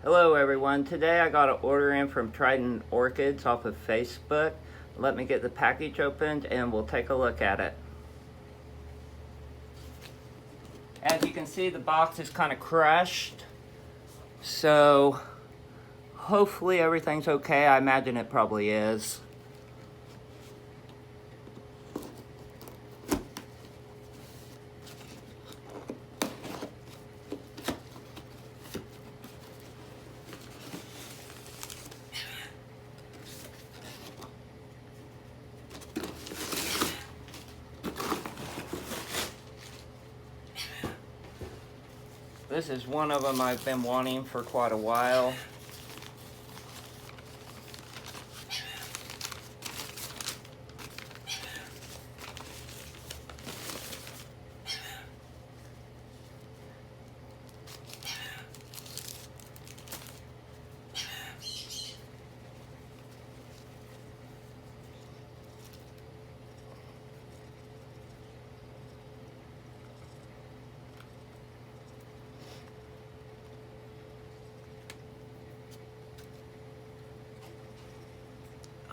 Hello everyone, today I got an order in from Triton Orchids off of Facebook. Let me get the package opened and we'll take a look at it. As you can see, the box is kind of crushed, so hopefully everything's okay. I imagine it probably is. This is one of them I've been wanting for quite a while.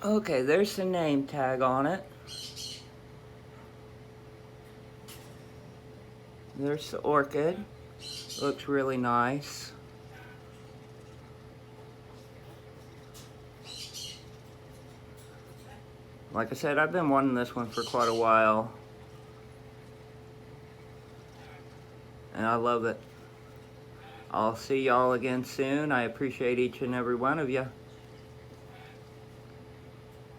Okay, there's the name tag on it. There's the orchid. Looks really nice. Like I said, I've been wanting this one for quite a while. And I love it. I'll see y'all again soon. I appreciate each and every one of you.